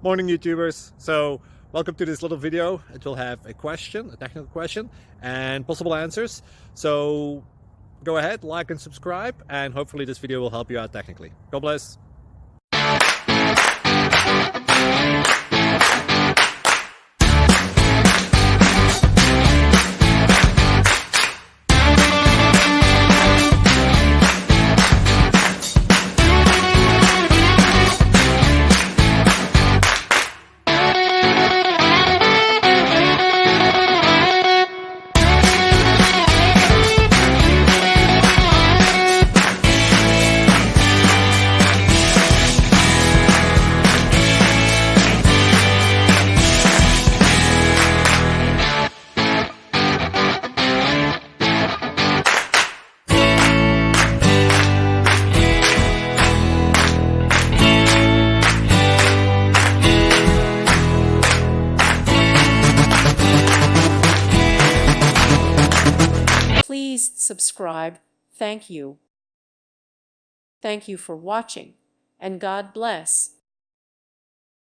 Morning YouTubers. So welcome to this little video. It will have a question, a technical question, and possible answers. So go ahead, like and subscribe, and hopefully this video will help you out technically. God bless. Please subscribe. Thank you. Thank you for watching, and God bless.